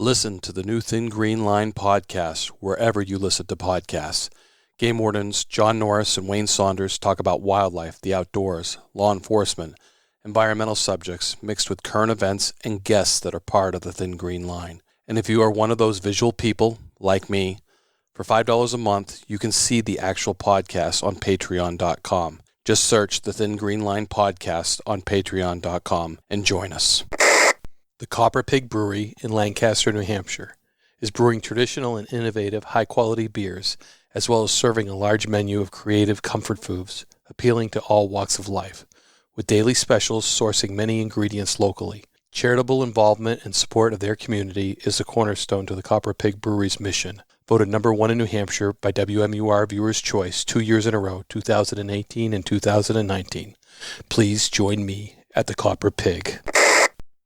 Listen to the new Thin Green Line podcast wherever you listen to podcasts. Game Wardens John Norris and Wayne Saunders talk about wildlife, the outdoors, law enforcement, environmental subjects mixed with current events and guests that are part of the Thin Green Line. And if you are one of those visual people, like me, for $5 a month, you can see the actual podcast on patreon.com. Just search the Thin Green Line podcast on patreon.com and join us. The Copper Pig Brewery in Lancaster, New Hampshire, is brewing traditional and innovative high-quality beers, as well as serving a large menu of creative comfort foods appealing to all walks of life, with daily specials sourcing many ingredients locally. Charitable involvement and support of their community is the cornerstone to the Copper Pig Brewery's mission. Voted number 1 in New Hampshire by WMUR Viewers' Choice 2 years in a row, 2018 and 2019. Please join me at the Copper Pig.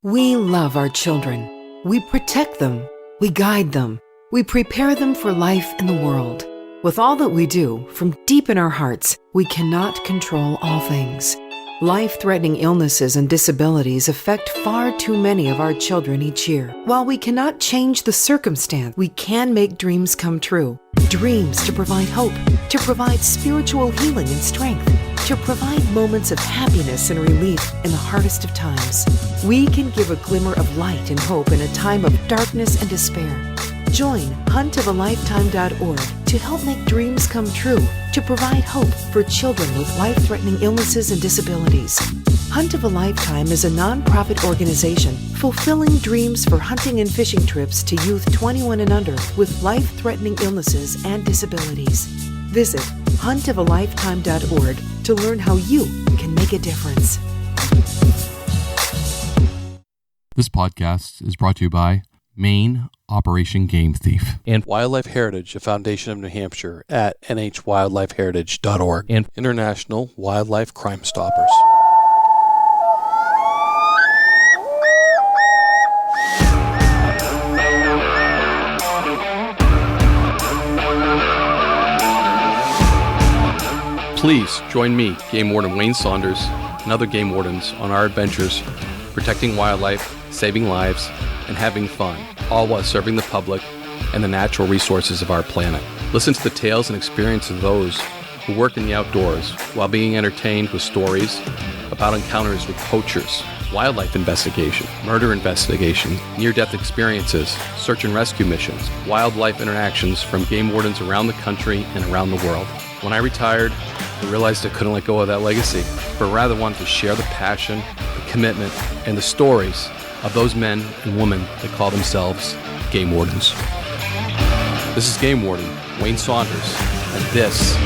We love our children. We protect them. We guide them. We prepare them for life in the world. With all that we do, from deep in our hearts, we cannot control all things. Life-threatening illnesses and disabilities affect far too many of our children each year. While we cannot change the circumstance, we can make dreams come true. Dreams to provide hope, to provide spiritual healing and strength, to provide moments of happiness and relief in the hardest of times. We can give a glimmer of light and hope in a time of darkness and despair. Join huntofalifetime.org to help make dreams come true, to provide hope for children with life-threatening illnesses and disabilities. Hunt of a Lifetime is a non-profit organization fulfilling dreams for hunting and fishing trips to youth 21 and under with life-threatening illnesses and disabilities. Visit huntofalifetime.org to learn how you can make a difference. This podcast is brought to you by Maine, Operation Game Thief, and Wildlife Heritage, a foundation of New Hampshire at nhwildlifeheritage.org, and International Wildlife Crime Stoppers. Please join me, Game Warden Wayne Saunders, and other Game Wardens on our adventures protecting wildlife, saving lives, and having fun, all while serving the public and the natural resources of our planet. Listen to the tales and experiences of those who work in the outdoors while being entertained with stories about encounters with poachers, wildlife investigation, murder investigation, near-death experiences, search and rescue missions, wildlife interactions from game wardens around the country and around the world. When I retired, I realized I couldn't let go of that legacy, but rather wanted to share the passion, the commitment, and the stories of those men and women that call themselves game wardens. This is Game Warden Wayne Saunders, and this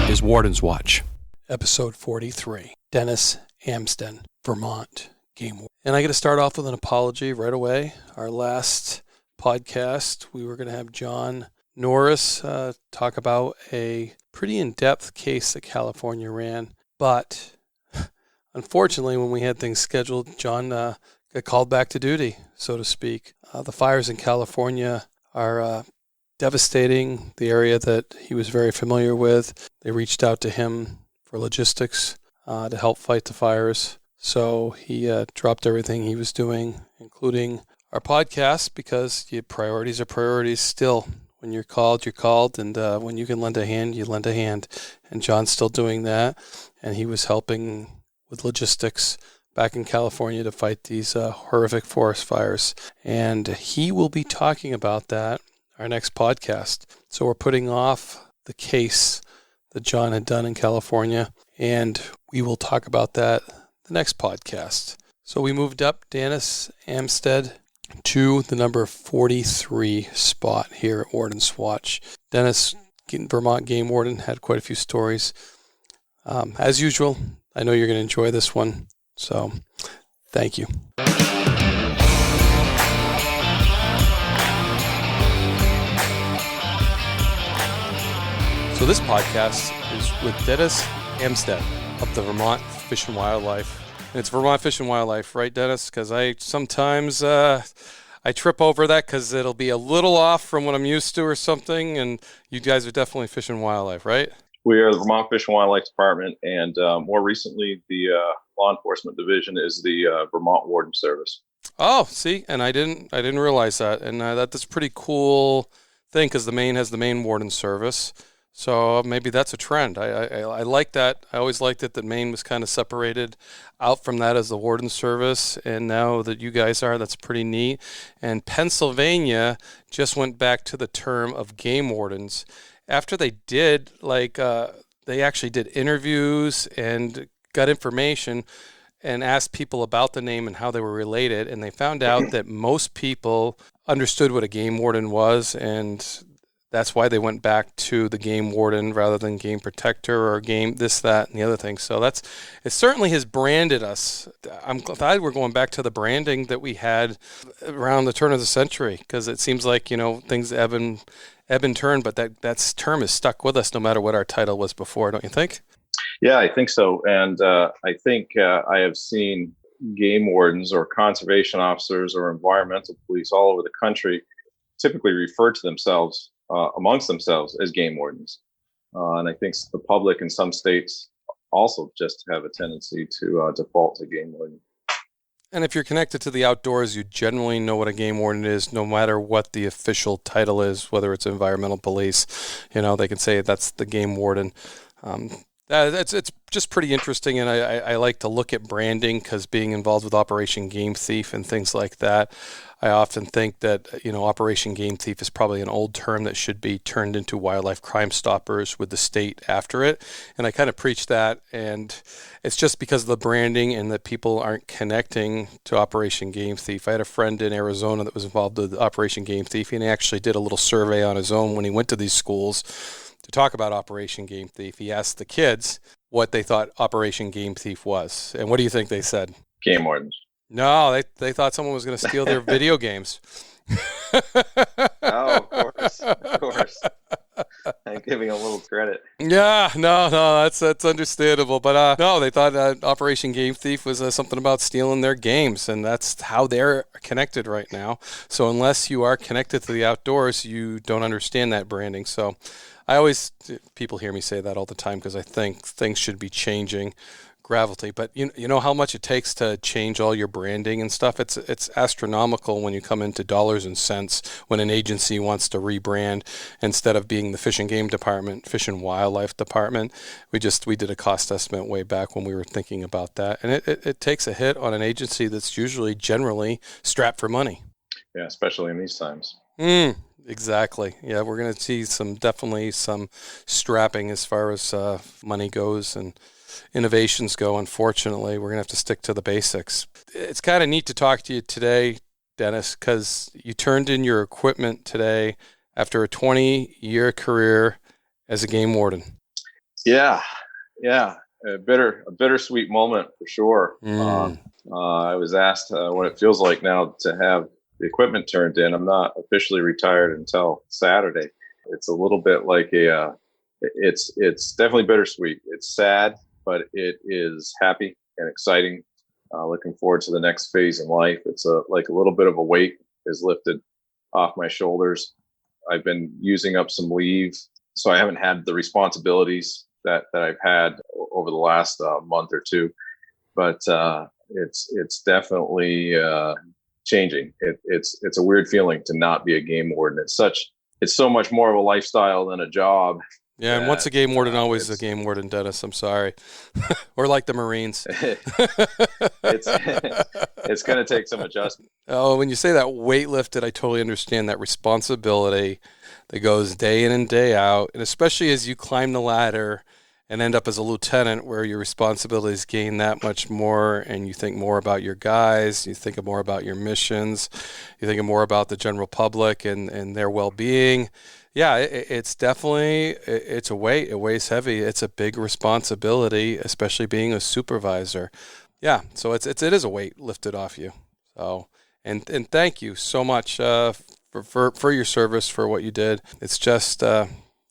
is Warden's Watch. Episode 43, Dennis Amsden, Vermont Game Warden. And I got to start off with an apology right away. Our last podcast, we were going to have John Norris talk about a pretty in-depth case that California ran, but unfortunately, when we had things scheduled, John got called back to duty, so to speak. The fires in California are devastating the area that he was very familiar with. They reached out to him for logistics to help fight the fires. So he dropped everything he was doing, including our podcast, because your priorities are priorities still. When you're called, and when you can lend a hand, you lend a hand. And John's still doing that, and he was helping with logistics back in California to fight these horrific forest fires. And he will be talking about that our next podcast. So we're putting off the case that John had done in California, and we will talk about that the next podcast. So we moved up Dennis Amsden to the number 43 spot here at Warden's Watch. Dennis, Vermont Game Warden, had quite a few stories. As usual, I know you're going to enjoy this one, so thank you. So this podcast is with Dennis Amsden of the Vermont Fish and Wildlife. And it's Vermont Fish and Wildlife, right, Dennis? Because I sometimes I trip over that because it'll be a little off from what I'm used to or something. And you guys are definitely Fish and Wildlife, right? We are the Vermont Fish and Wildlife Department, and more recently, the law enforcement division is the Vermont Warden Service. Oh, see, and I didn't realize that, and that's a pretty cool thing because the Maine has the Maine Warden Service, so maybe that's a trend. I like that. I always liked it that Maine was kind of separated out from that as the Warden Service, and now that you guys are, that's pretty neat. And Pennsylvania just went back to the term of game wardens after they did they actually did interviews and got information and asked people about the name and how they were related, and they found out that most people understood what a game warden was, and that's why they went back to the game warden rather than game protector or game this, that, and the other thing. So it certainly has branded us. I'm glad we're going back to the branding that we had around the turn of the century, because it seems like, things ebb and turn, but that term is stuck with us no matter what our title was before, don't you think? Yeah, I think so. And I think I have seen game wardens or conservation officers or environmental police all over the country typically refer to themselves amongst themselves as game wardens. And I think the public in some states also just have a tendency to default to game warden. And if you're connected to the outdoors, you generally know what a game warden is, no matter what the official title is, whether it's environmental police. They can say that's the game warden. It's just pretty interesting, and I like to look at branding because being involved with Operation Game Thief and things like that, I often think that Operation Game Thief is probably an old term that should be turned into Wildlife Crime Stoppers with the state after it, and I kind of preach that, and it's just because of the branding and that people aren't connecting to Operation Game Thief. I had a friend in Arizona that was involved with Operation Game Thief, and he actually did a little survey on his own when he went to these schools to talk about Operation Game Thief. He asked the kids what they thought Operation Game Thief was. And what do you think they said? Game wardens. No, they thought someone was going to steal their video games. Oh, of course. I'm giving a little credit. Yeah, no, that's understandable. But no, they thought Operation Game Thief was something about stealing their games, and that's how they're connected right now. So unless you are connected to the outdoors, you don't understand that branding. So people hear me say that all the time because I think things should be changing gravelly. But you know how much it takes to change all your branding and stuff? It's astronomical when you come into dollars and cents when an agency wants to rebrand. Instead of being the Fish and Game Department, Fish and Wildlife Department, we did a cost estimate way back when we were thinking about that. And it takes a hit on an agency that's generally strapped for money. Yeah, especially in these times. Exactly. Yeah, we're going to see definitely some strapping as far as money goes and innovations go. Unfortunately, we're going to have to stick to the basics. It's kind of neat to talk to you today, Dennis, because you turned in your equipment today after a 20-year career as a game warden. Yeah. A bittersweet moment for sure. I was asked what it feels like now to have the equipment turned in. I'm not officially retired until Saturday. It's a little bit like it's definitely bittersweet. It's sad, but it is happy and exciting. Looking forward to the next phase in life. It's like a little bit of a weight is lifted off my shoulders. I've been using up some leave, so I haven't had the responsibilities that I've had over the last month or two. But it's definitely changing. It's a weird feeling to not be a game warden. It's so much more of a lifestyle than a job. Yeah, and once a game warden, always a game warden, Dennis. I'm sorry. Or like the Marines. It's going to take some adjustment. Oh, when you say that weight lifted, I totally understand that responsibility that goes day in and day out, and especially as you climb the ladder and end up as a lieutenant where your responsibilities gain that much more and you think more about your guys, you think more about your missions, you think more about the general public and their well-being. Yeah, it's definitely, it's a weight. It weighs heavy. It's a big responsibility, especially being a supervisor. Yeah, so it is a weight lifted off you. So, and thank you so much for your service, for what you did. It's just,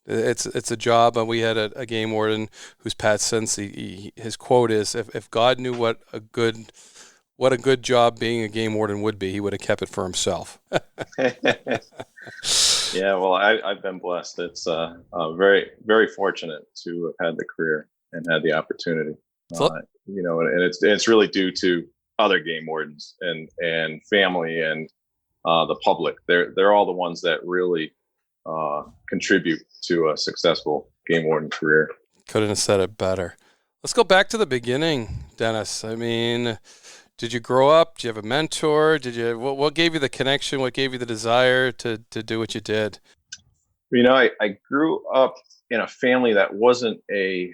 it's a job. We had a game warden who's Pat Sense. His quote is, if God knew what a good job being a game warden would be, he would have kept it for himself. Yeah, well, I've been blessed. It's very, very fortunate to have had the career and had the opportunity. And it's really due to other game wardens and family and the public. They're all the ones that really contribute to a successful game warden career. Couldn't have said it better. Let's go back to the beginning, Dennis. I mean, did you grow up? Did you have a mentor? What gave you the connection? What gave you the desire to do what you did? I grew up in a family that wasn't a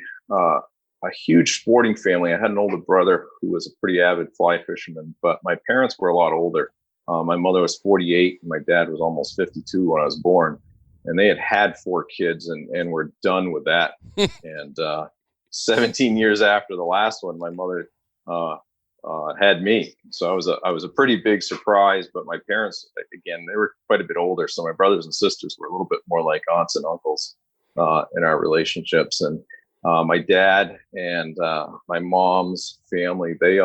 huge sporting family. I had an older brother who was a pretty avid fly fisherman, but my parents were a lot older. My mother was 48 and my dad was almost 52 when I was born. And they had 4 kids and were done with that. And 17 years after the last one, my mother had me. So I was a pretty big surprise. But my parents, again, they were quite a bit older. So my brothers and sisters were a little bit more like aunts and uncles in our relationships. And my dad and my mom's family, they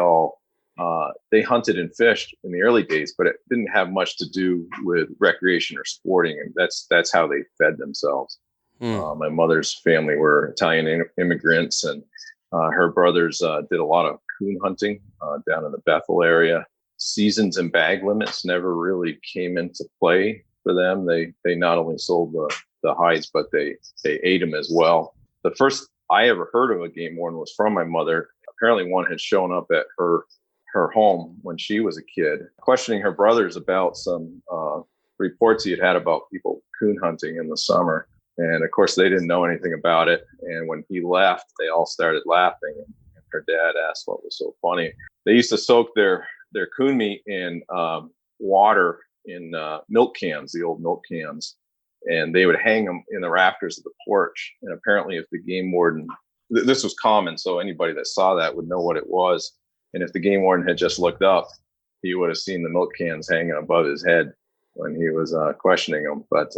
hunted and fished in the early days, but it didn't have much to do with recreation or sporting. And that's how they fed themselves. My mother's family were Italian immigrants, and her brothers did a lot of coon hunting down in the Bethel area. Seasons and bag limits never really came into play for them. They not only sold the hides, but they ate them as well. The first I ever heard of a game warden was from my mother. Apparently one had shown up at her home when she was a kid, questioning her brothers about some reports he had about people coon hunting in the summer. And of course, they didn't know anything about it. And when he left, they all started laughing. And her dad asked what was so funny. They used to soak their coon meat in water in milk cans, the old milk cans. And they would hang them in the rafters of the porch. And apparently if the game warden, this was common, so anybody that saw that would know what it was. And if the game warden had just looked up, he would have seen the milk cans hanging above his head when he was questioning them. But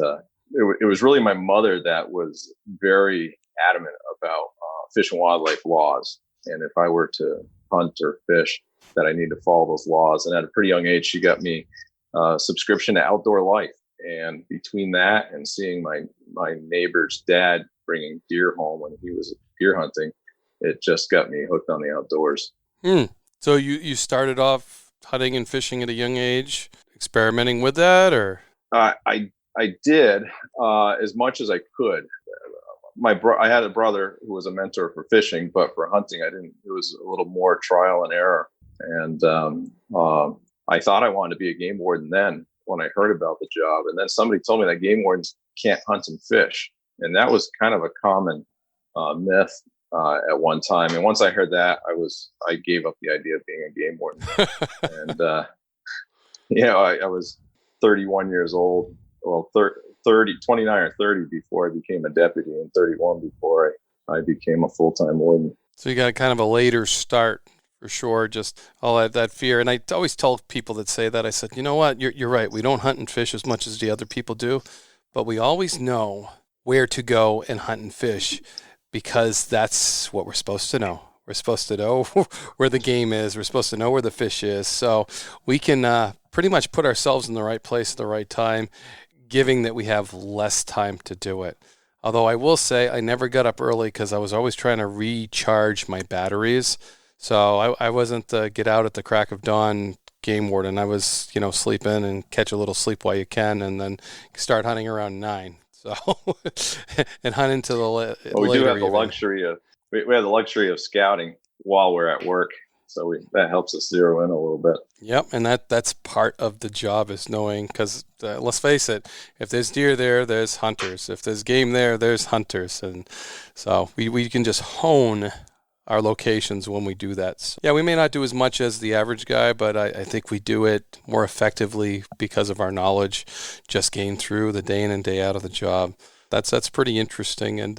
it was really my mother that was very adamant about fish and wildlife laws. And if I were to hunt or fish, that I need to follow those laws. And at a pretty young age, she got me a subscription to Outdoor Life. And between that and seeing my neighbor's dad bringing deer home when he was deer hunting, it just got me hooked on the outdoors. So you started off hunting and fishing at a young age, experimenting with that, or? I did as much as I could. I had a brother who was a mentor for fishing, but for hunting, I didn't. It was a little more trial and error. And I thought I wanted to be a game warden then when I heard about the job. And then somebody told me that game wardens can't hunt and fish. And that was kind of a common myth at one time. And once I heard that, I gave up the idea of being a game warden. And, I was 31 years old. Well, 29 or 30 before I became a deputy, and 31 before I became a full-time warden. So you got kind of a later start for sure, just all that fear. And I always tell people that say that, I said, you know what, you're right. We don't hunt and fish as much as the other people do, but we always know where to go and hunt and fish because that's what we're supposed to know. We're supposed to know where the game is. We're supposed to know where the fish is. So we can pretty much put ourselves in the right place at the right time, giving that we have less time to do it. Although I will say I never got up early because I was always trying to recharge my batteries. So I wasn't the get out at the crack of dawn game warden. I was, sleeping and catch a little sleep while you can and then start hunting around 9. So and hunt into the we do have the luxury of we have the luxury of scouting while we're at work. So that helps us zero in a little bit. Yep, and that's part of the job is knowing, because let's face it, if there's deer there, there's hunters. If there's game there, there's hunters. And so we can just hone our locations when we do that. So, yeah, we may not do as much as the average guy, but I think we do it more effectively because of our knowledge just gained through the day in and day out of the job. That's pretty interesting. And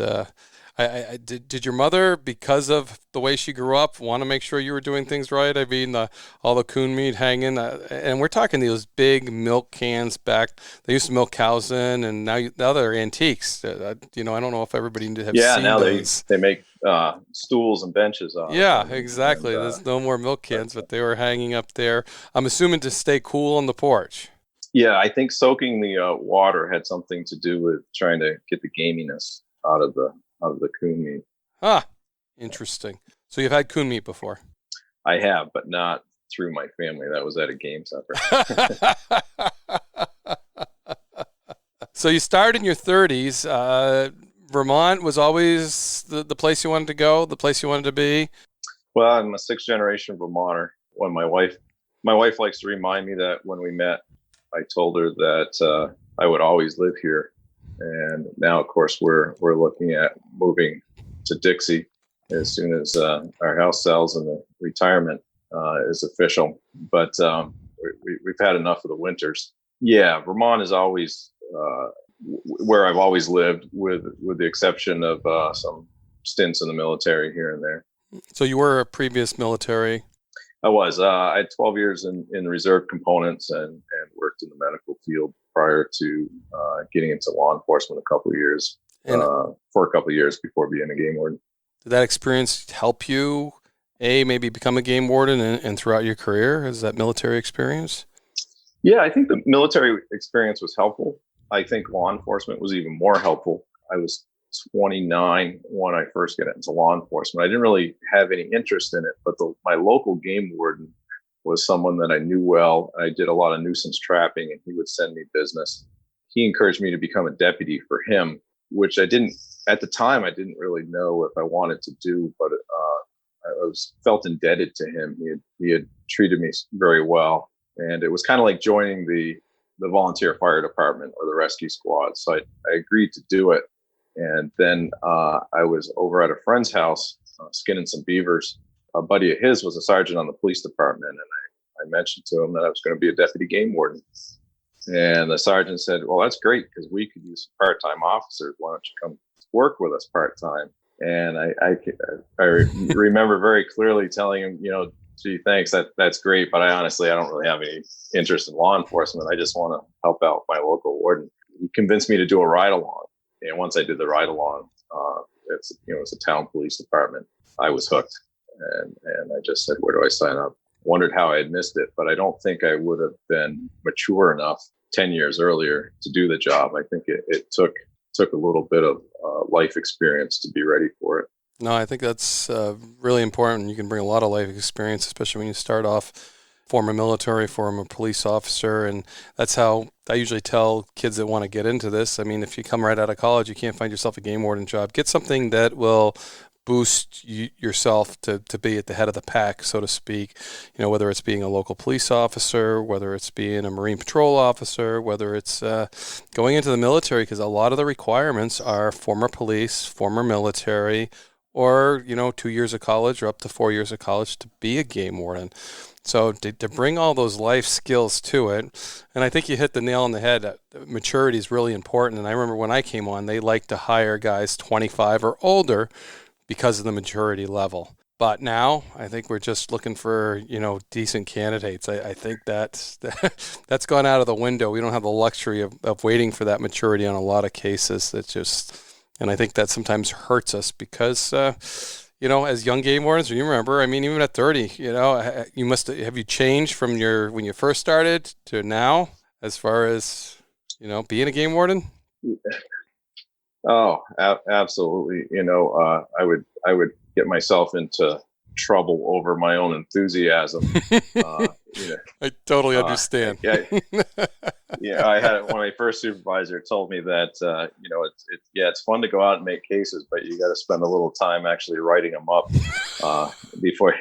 did your mother, because of the way she grew up, want to make sure you were doing things right? I mean, all the coon meat hanging, and we're talking those big milk cans back. They used to milk cows in, and now they're antiques. I don't know if everybody have seen now those. they make stools and benches. Yeah, exactly. There's no more milk cans, but they were hanging up there. I'm assuming to stay cool on the porch. Yeah, I think soaking the water had something to do with trying to get the gaminess out of the coon meat. Interesting. So you've had coon meat before? I have, but not through my family that was at a game center. So you started in your 30s. Vermont was always the place you wanted to go, the place you wanted to be? Well, I'm a 6th generation Vermonter. When my wife likes to remind me that when we met, I told her that I would always live here. And now, of course, we're looking at moving to Dixie as soon as our house sells and the retirement is official. But we've had enough of the winters. Yeah, Vermont is always where I've always lived, with the exception of some stints in the military here and there. So you were a previous military? I was. I had 12 years in reserve components and worked in the medical field prior to getting into law enforcement for a couple of years before being a game warden. Did that experience help you, maybe become a game warden and throughout your career? Is that military experience? Yeah, I think the military experience was helpful. I think law enforcement was even more helpful. I was 29 when I first got into law enforcement. I didn't really have any interest in it, but my local game warden was someone that I knew well. I did a lot of nuisance trapping, and he would send me business. He encouraged me to become a deputy for him, which I didn't, at the time, I didn't really know if I wanted to do, but I felt indebted to him. He had treated me very well, and it was kind of like joining the volunteer fire department or the rescue squad. So I agreed to do it. And then I was over at a friend's house skinning some beavers. A buddy of his was a sergeant on the police department, and I mentioned to him that I was going to be a deputy game warden. And the sergeant said, well, that's great, because we could use part-time officers. Why don't you come work with us part-time? And I remember very clearly telling him, gee, thanks, that's great, but I don't really have any interest in law enforcement. I just want to help out my local warden. He convinced me to do a ride-along. And once I did the ride-along, it's a town police department, I was hooked. And I just said, where do I sign up? Wondered how I had missed it, but I don't think I would have been mature enough 10 years earlier to do the job. I think it took a little bit of life experience to be ready for it. No, I think that's really important. You can bring a lot of life experience, especially when you start off former military, former police officer, and that's how I usually tell kids that want to get into this. I mean, if you come right out of college, you can't find yourself a game warden job. Get something that will boost yourself to be at the head of the pack, so to speak, whether it's being a local police officer, whether it's being a Marine Patrol officer, whether it's going into the military, because a lot of the requirements are former police, former military, or 2 years of college or up to 4 years of college to be a game warden. So to bring all those life skills to it, and I think you hit the nail on the head. Maturity is really important. And I remember when I came on, they like to hire guys 25 or older because of the maturity level. But now I think we're just looking for, decent candidates. I think that's gone out of the window. We don't have the luxury of waiting for that maturity on a lot of cases. And I think that sometimes hurts us because, as young game wardens, you remember, I mean, even at 30, you have you changed from when you first started to now as far as, being a game warden? Oh, absolutely. I would get myself into trouble over my own enthusiasm. I totally understand. Yeah, I had when my first supervisor told me that it's fun to go out and make cases, but you got to spend a little time actually writing them up before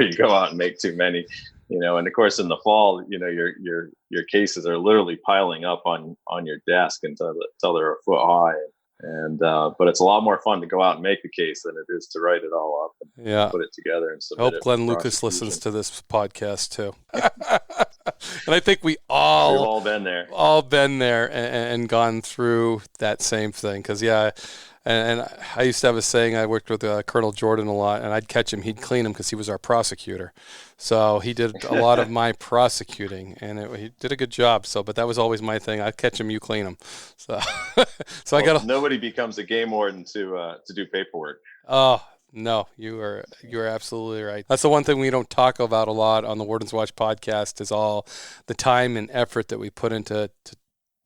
you go out and make too many. And of course in the fall, your cases are literally piling up on your desk until they're a foot high. And but it's a lot more fun to go out and make a case than it is to write it all up and put it together and submit it. Hope Glen Lucas listens to this podcast too. And I think we've all been there and gone through that same thing. Because and I used to have a saying. I worked with Colonel Jordan a lot, and I'd catch him. He'd clean him because he was our prosecutor. So he did a lot of my prosecuting, and he did a good job. But that was always my thing. I'd catch him, you clean him. So, nobody becomes a game warden to do paperwork. Oh no, you are absolutely right. That's the one thing we don't talk about a lot on the Wardens Watch podcast is all the time and effort that we put into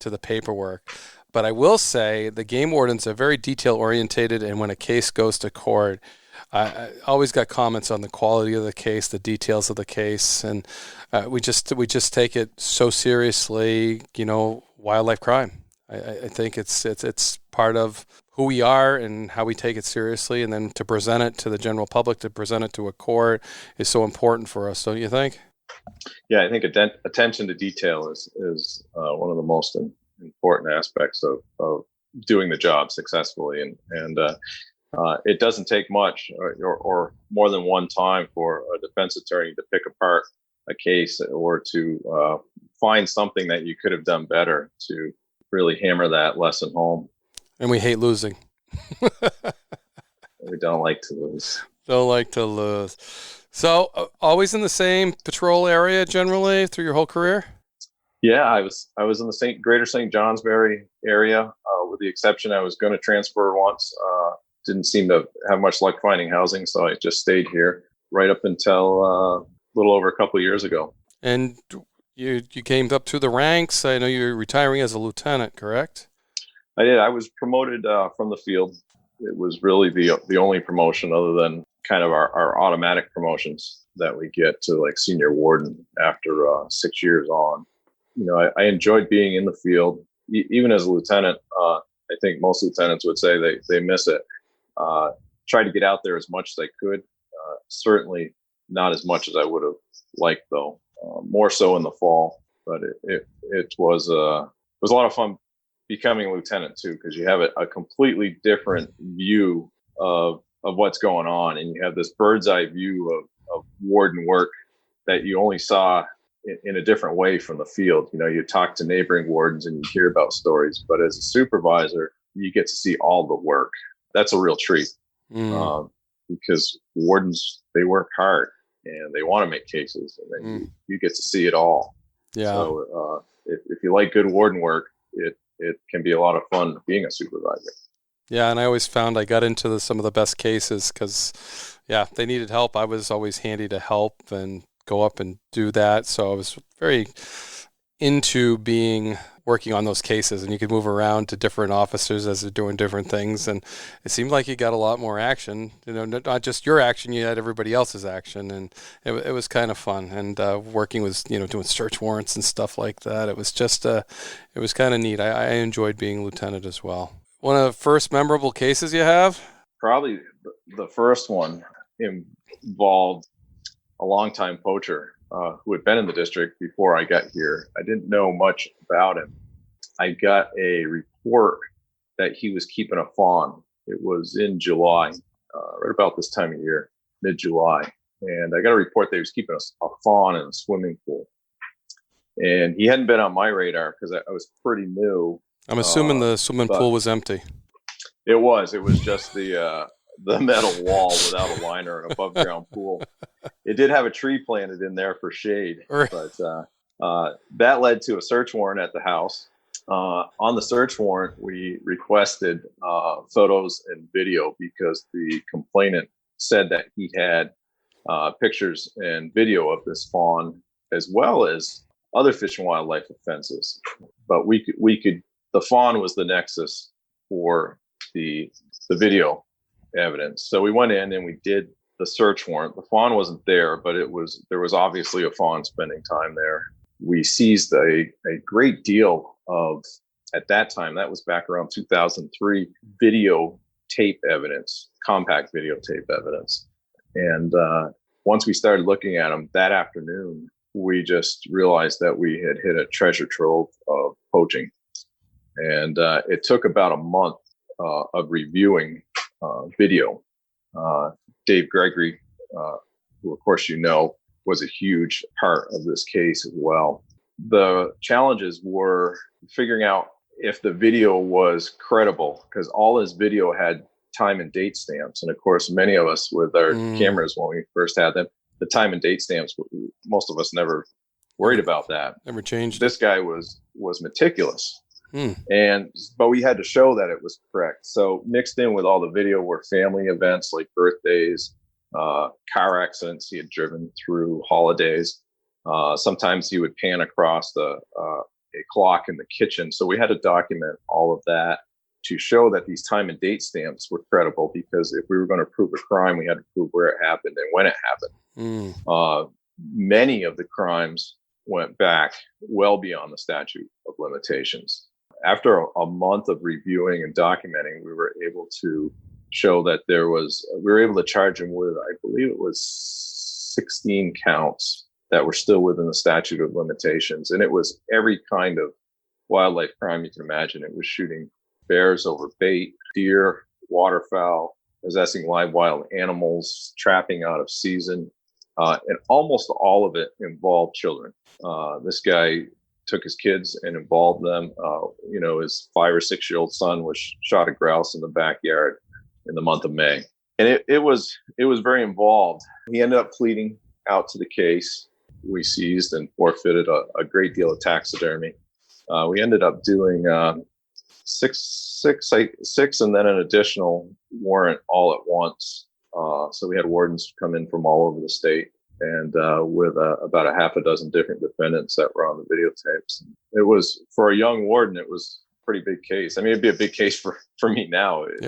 the paperwork. But I will say the game wardens are very detail orientated, and when a case goes to court, I always got comments on the quality of the case, the details of the case, and we just take it so seriously. Wildlife crime. I think it's part of who we are and how we take it seriously, and then to present it to the general public, to present it to a court, is so important for us, don't you think? Yeah, I think attention to detail is one of the most important aspects of doing the job successfully, and it doesn't take much or more than one time for a defense attorney to pick apart a case or to find something that you could have done better, to really hammer that lesson home. And we hate losing. We don't like to lose. Don't like to lose. So, always in the same patrol area generally through your whole career? Yeah, I was in the greater St. Johnsbury area, with the exception I was going to transfer once. Didn't seem to have much luck finding housing, so I just stayed here right up until a little over a couple of years ago. And you came up through the ranks. I know you're retiring as a lieutenant, correct? I did. I was promoted from the field. It was really the only promotion other than kind of our automatic promotions that we get to like senior warden after 6 years on. I enjoyed being in the field. Even as a lieutenant, I think most lieutenants would say they miss it. Tried to get out there as much as I could. Certainly not as much as I would have liked, though. More so in the fall, but it was a lot of fun becoming a lieutenant too, because you have a completely different view of what's going on, and you have this bird's eye view of warden work that you only saw in a different way from the field. You talk to neighboring wardens and you hear about stories, but as a supervisor, you get to see all the work. That's a real treat, because wardens, they work hard and they want to make cases, and then you get to see it all. Yeah. So if you like good warden work, it can be a lot of fun being a supervisor. Yeah, and I always found I got into some of the best cases because, they needed help. I was always handy to help and go up and do that. So I was very into working on those cases, and you could move around to different officers as they're doing different things. And it seemed like you got a lot more action, not just your action, you had everybody else's action. And it was kind of fun. And working with, doing search warrants and stuff like that. It was just, it was kind of neat. I enjoyed being lieutenant as well. One of the first memorable cases you have? Probably the first one involved a longtime poacher who had been in the district before I got here. I didn't know much about him. I got a report that he was keeping a fawn. It was in July, right about this time of year, mid-July. And I got a report that he was keeping a fawn in a swimming pool. And he hadn't been on my radar because I was pretty new. I'm assuming the swimming pool was empty. It was just the metal wall without a liner, an above ground pool. It did have a tree planted in there for shade, but that led to a search warrant at the house. On the search warrant, we requested photos and video because the complainant said that he had pictures and video of this fawn, as well as other fish and wildlife offenses. But the fawn was the nexus for the video evidence. So we went in and we did the search warrant. The fawn wasn't there, but there was obviously a fawn spending time there. We seized a great deal of, at that time, that was back around 2003, videotape evidence, compact videotape evidence. And once we started looking at them that afternoon, we just realized that we had hit a treasure trove of poaching. And it took about a month of reviewing video. Dave Gregory, who of course was a huge part of this case as well. The challenges were figuring out if the video was credible, because all his video had time and date stamps. And of course, many of us with our cameras, when we first had them, the time and date stamps, most of us never worried about that. Never changed. This guy was meticulous. But we had to show that it was correct. So mixed in with all the video were family events like birthdays, car accidents he had driven through, holidays. Sometimes he would pan across a clock in the kitchen. So we had to document all of that to show that these time and date stamps were credible, because if we were going to prove a crime, we had to prove where it happened and when it happened. Many of the crimes went back well beyond the statute of limitations. After a month of reviewing and documenting, we were able to show that we were able to charge him with, I believe it was 16 counts that were still within the statute of limitations. And it was every kind of wildlife crime you can imagine. It was shooting bears over bait, deer, waterfowl, possessing live wild animals, trapping out of season. And almost all of it involved children. This guy took his kids and involved them. His 5 or 6 year old son was shot a grouse in the backyard in the month of May. And it was very involved. He ended up pleading out to the case. We seized and forfeited a great deal of taxidermy. We ended up doing six and then an additional warrant all at once. So we had wardens come in from all over the state, and with about a half a dozen different defendants that were on the videotapes. It was, for a young warden, it was a pretty big case. I mean, it'd be a big case for me now. It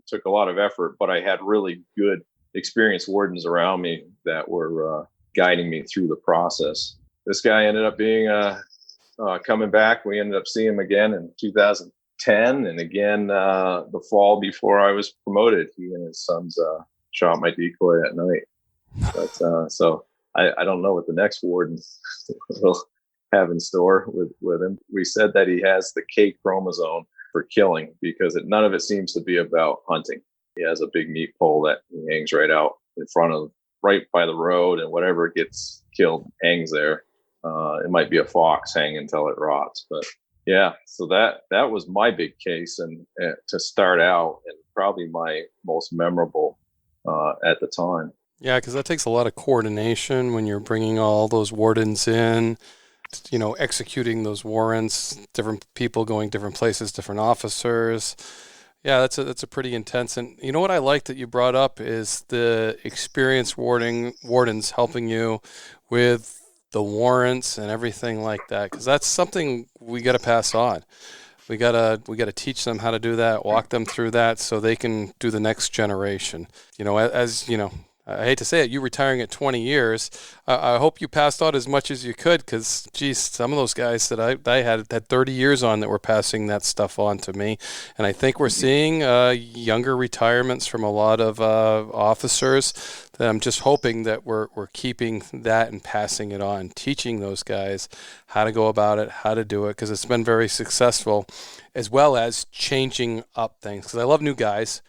took a lot of effort, but I had really good, experienced wardens around me that were guiding me through the process. This guy ended up being coming back. We ended up seeing him again in 2010, and again the fall before I was promoted. He and his sons shot my decoy at night. But so I don't know what the next warden will have in store with him. We said that he has the K chromosome for killing, because none of it seems to be about hunting. He has a big meat pole that he hangs right out in front of, right by the road, and whatever gets killed hangs there. It might be a fox hanging until it rots, but yeah. So that was my big case, and to start out, and probably my most memorable at the time. Yeah, because that takes a lot of coordination when you're bringing all those wardens in, executing those warrants, different people going different places, different officers. Yeah, that's a pretty intense. And you know what I like that you brought up is the experienced wardens helping you with the warrants and everything like that, because that's something we got to pass on. We gotta teach them how to do that, walk them through that, so they can do the next generation. As you know, I hate to say it, you retiring at 20 years, I hope you passed on as much as you could, because, geez, some of those guys that I had 30 years on that were passing that stuff on to me. And I think we're seeing younger retirements from a lot of officers, that I'm just hoping that we're keeping that and passing it on, teaching those guys how to go about it, how to do it, because it's been very successful, as well as changing up things. Because I love new guys.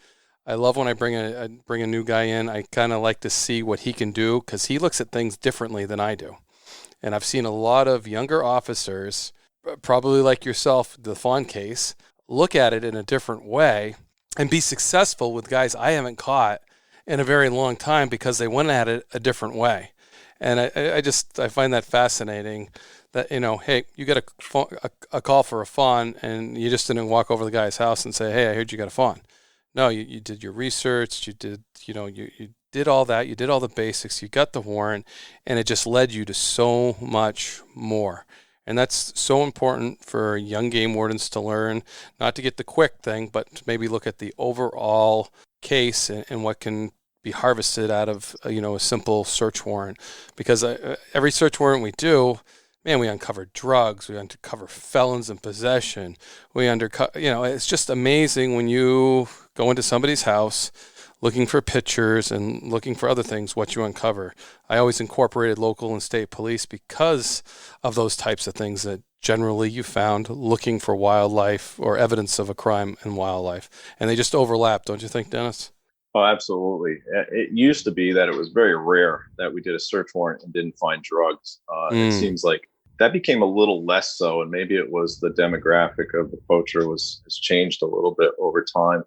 I love when I bring a new guy in. I kind of like to see what he can do, because he looks at things differently than I do. And I've seen a lot of younger officers, probably like yourself, the Fawn case, look at it in a different way and be successful with guys I haven't caught in a very long time, because they went at it a different way. And I find that fascinating, that, hey, you got a call for a fawn, and you just didn't walk over to the guy's house and say, hey, I heard you got a fawn. No, you did your research, you did all that, you did all the basics, you got the warrant, and it just led you to so much more. And that's so important for young game wardens to learn, not to get the quick thing, but to maybe look at the overall case and what can be harvested out of a simple search warrant. Because every search warrant we do, man, we uncover drugs, we uncover felons in possession, we uncover, it's just amazing when you go into somebody's house looking for pictures and looking for other things, what you uncover. I always incorporated local and state police because of those types of things that generally you found looking for wildlife or evidence of a crime in wildlife. And they just overlap, don't you think, Dennis? Oh, absolutely. It used to be that it was very rare that we did a search warrant and didn't find drugs. It seems like that became a little less so, and maybe it was the demographic of the poacher has changed a little bit over time.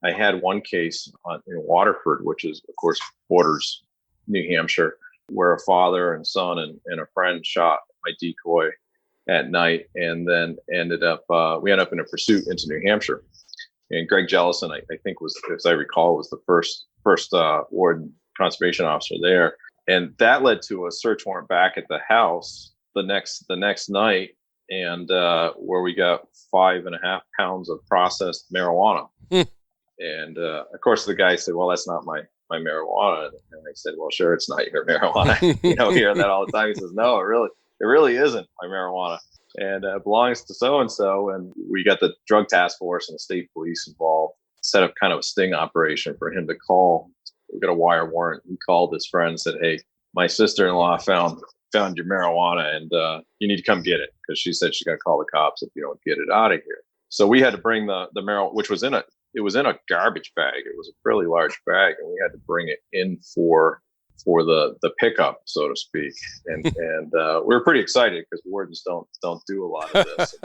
I had one case in Waterford, which is, of course, borders New Hampshire, where a father and son and a friend shot my decoy at night, and then we ended up in a pursuit into New Hampshire. And Greg Jellison, I think, was, as I recall, was the first warden conservation officer there. And that led to a search warrant back at the house the next night. and where we got 5.5 pounds of processed marijuana. And of course, the guy said, "Well, that's not my marijuana." And I said, "Well, sure, it's not your marijuana." Hear that all the time. He says, "No, it really isn't my marijuana, and it belongs to so and so." And we got the drug task force and the state police involved. Set up kind of a sting operation for him to call. We got a wire warrant. He called his friend and said, "Hey, my sister-in-law found your marijuana, and you need to come get it," because she said she's going to call the cops if you don't get it out of here. So we had to bring the marijuana, which was in a garbage bag. It was a fairly large bag, and we had to bring it in for the pickup, so to speak. And we were pretty excited because wardens don't do a lot of this.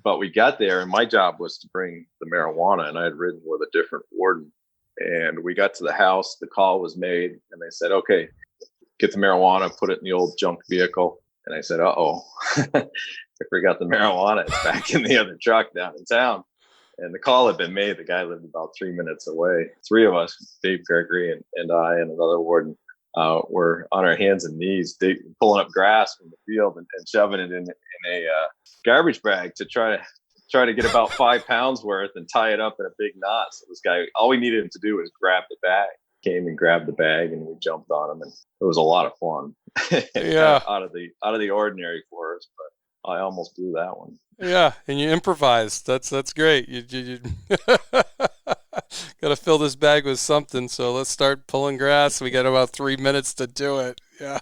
But we got there, and my job was to bring the marijuana, and I had ridden with a different warden. And we got to the house, the call was made, and they said, "Okay, get the marijuana, put it in the old junk vehicle." And I said, "Uh-oh, I forgot the marijuana. It's back in the other truck down in town." And the call had been made. The guy lived about 3 minutes away. Three of us, Dave Gregory and I and another warden, were on our hands and knees, pulling up grass from the field and shoving it in a garbage bag to try to get about 5 pounds worth and tie it up in a big knot. So this guy, all we needed him to do was grab the bag. Came and grabbed the bag, and we jumped on him, and it was a lot of fun. Yeah, out of the ordinary for us, but I almost blew that one. Yeah, and you improvised. That's great. You got to fill this bag with something. So let's start pulling grass. We got about 3 minutes to do it. Yeah,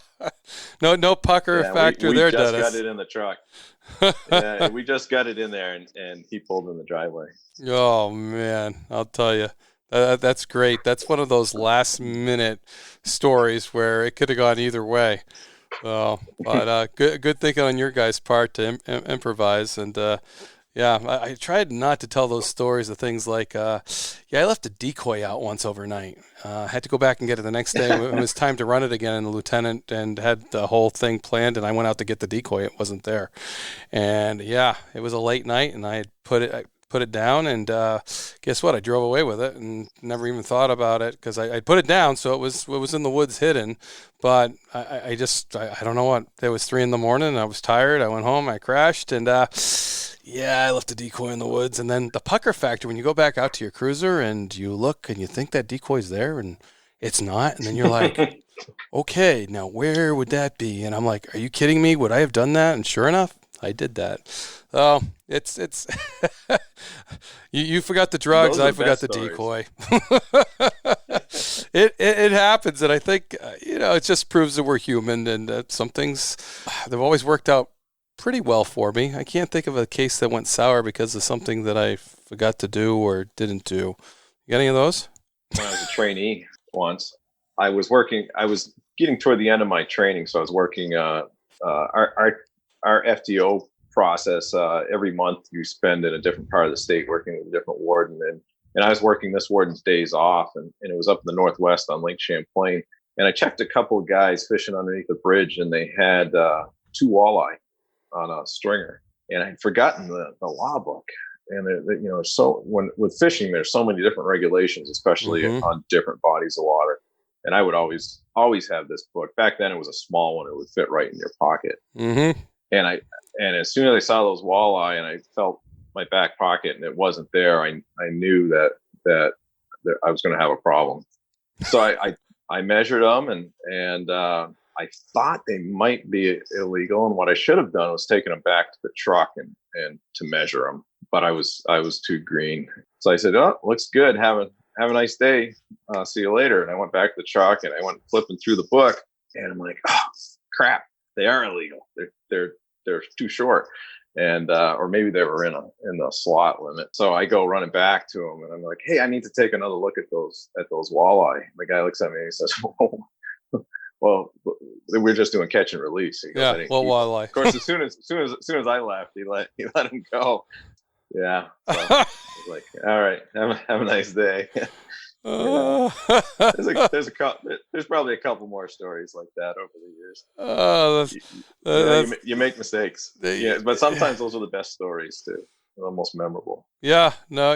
no pucker factor there, Dennis. We just got it in the truck. Yeah, we just got it in there, and he pulled in the driveway. Oh man, I'll tell you. That's great. That's one of those last minute stories where it could have gone either way. But good thinking on your guys' part to improvise. And I tried not to tell those stories of things like, I left a decoy out once overnight. I had to go back and get it the next day. It was time to run it again, and the lieutenant and had the whole thing planned, and I went out to get the decoy. It wasn't there. And it was a late night, and I had put it down, and guess what? I drove away with it and never even thought about it because I put it down, so it was in the woods hidden. But I don't know what. It was 3 a.m. and I was tired. I went home, I crashed, and I left the decoy in the woods. And then the pucker factor, when you go back out to your cruiser and you look and you think that decoy's there and it's not, and then you're like, okay, now where would that be? And I'm like, are you kidding me? Would I have done that? And sure enough, I did that. Oh, it's you forgot the drugs. I forgot the decoy. It happens, and I think it just proves that we're human, and that some things they've always worked out pretty well for me. I can't think of a case that went sour because of something that I forgot to do or didn't do. You got any of those? When I was a trainee once, I was getting toward the end of my training, so I was working our FDO process. Every month you spend in a different part of the state working with a different warden, and I was working this warden's days off, and it was up in the Northwest on Lake Champlain, and I checked a couple of guys fishing underneath the bridge, and they had 2 walleye on a stringer, and I had forgotten the law book. And so with fishing, there's so many different regulations, especially on different bodies of water. And I would always have this book. Back then, it was a small one; it would fit right in your pocket. Mm-hmm. And as soon as I saw those walleye, and I felt my back pocket, and it wasn't there, I knew that I was going to have a problem. So I measured them, and I thought they might be illegal. And what I should have done was taken them back to the truck and to measure them. But I was too green. So I said, "Oh, looks good. Have a nice day. See you later." And I went back to the truck, and I went flipping through the book, and I'm like, "Oh, crap. They are illegal. They're too short." And or maybe they were in the slot limit. So I go running back to them, and I'm like, "Hey, I need to take another look at those walleye." And the guy looks at me and he says, "Well, we're just doing catch and release." He goes, walleye. Of course, as soon as I left, he let him go. Yeah. So I was like, "All right, have a nice day." There's probably a couple more stories like that over the years. You make mistakes. But sometimes those are the best stories too. the most memorable. Yeah, no,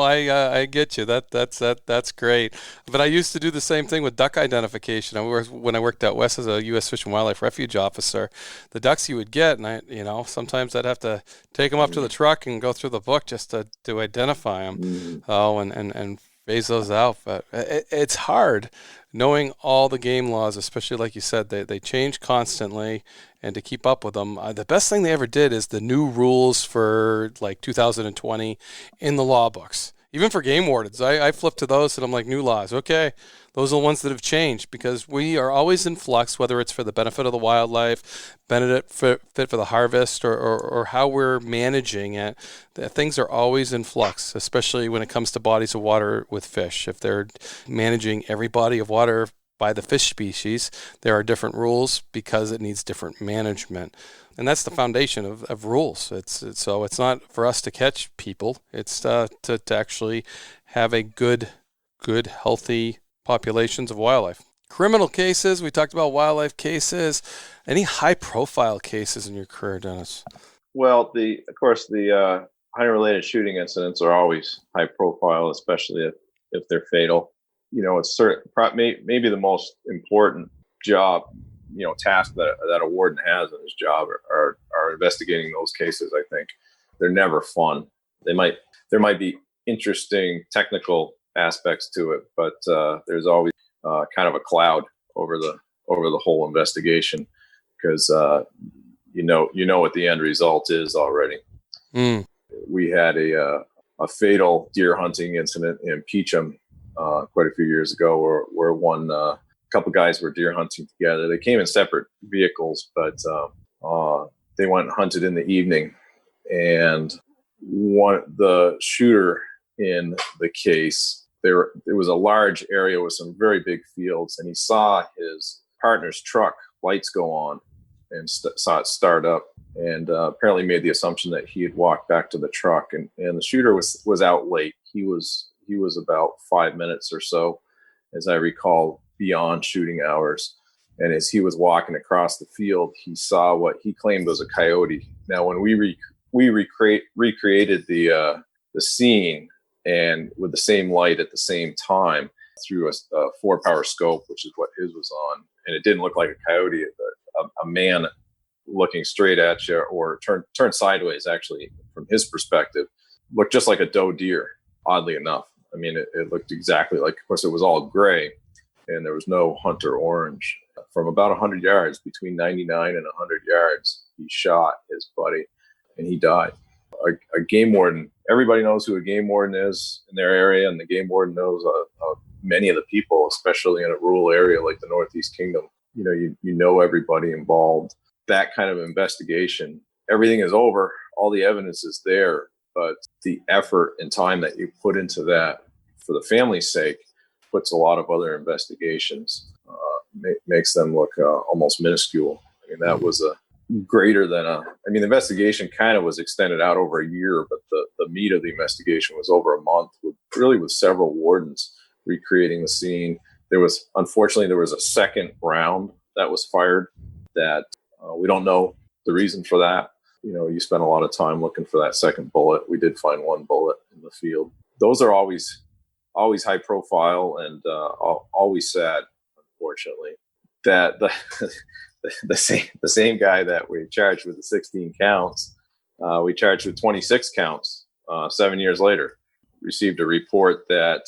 I get you. That's great. But I used to do the same thing with duck identification. When I worked out west as a U.S. Fish and Wildlife Refuge officer, the ducks you would get, and sometimes I'd have to take them up to the truck and go through the book just to identify them. And phase those out. But it's hard knowing all the game laws, especially like you said, they change constantly, and to keep up with them. The best thing they ever did is the new rules for like 2020 in the law books. Even for game wardens, I flipped to those and I'm like, new laws. Okay, those are the ones that have changed, because we are always in flux, whether it's for the benefit of the wildlife, benefit for the harvest, or how we're managing it. Things are always in flux, especially when it comes to bodies of water with fish. If they're managing every body of water by the fish species, there are different rules because it needs different management. And that's the foundation of rules. So it's not for us to catch people. It's to actually have a good, healthy populations of wildlife. Criminal cases, we talked about wildlife cases. Any high-profile cases in your career, Dennis? Well, of course, the hunting-related shooting incidents are always high-profile, especially if they're fatal. It's maybe the most important job, task that a warden has in his job are investigating those cases. I think they're never fun. There might be interesting technical aspects to it, but there's always kind of a cloud over the whole investigation, because you know what the end result is already. We had a fatal deer hunting incident in Peachum quite a few years ago, where one couple guys were deer hunting together. They came in separate vehicles, but they went and hunted in the evening, and the shooter in the case, there was a large area with some very big fields, and he saw his partner's truck lights go on and saw it start up, and apparently made the assumption that he had walked back to the truck, and the shooter was out late. He was about 5 minutes or so, as I recall, beyond shooting hours. And as he was walking across the field, he saw what he claimed was a coyote. Now, when we recreated the scene, and with the same light at the same time through a 4-power scope, which is what his was on, and it didn't look like a coyote. A man looking straight at you, or turned sideways, actually, from his perspective, looked just like a doe deer, oddly enough. I mean, it looked exactly like, of course, it was all gray, and there was no hunter orange. From about 100 yards, between 99 and 100 yards, he shot his buddy, and he died. A game warden, everybody knows who a game warden is in their area, and the game warden knows many of the people, especially in a rural area like the Northeast Kingdom. You know everybody involved. That kind of investigation, everything is over, all the evidence is there, but the effort and time that you put into that for the family's sake puts a lot of other investigations, makes them look almost minuscule. I mean, that was the investigation kind of was extended out over a year, but the meat of the investigation was over a month, with several wardens recreating the scene. Unfortunately, there was a second round that was fired that we don't know the reason for that. You spend a lot of time looking for that second bullet. We did find one bullet in the field. Those are always high profile and always sad, unfortunately. That the same guy that we charged with the 16 counts, we charged with 26 counts 7 years later, received a report that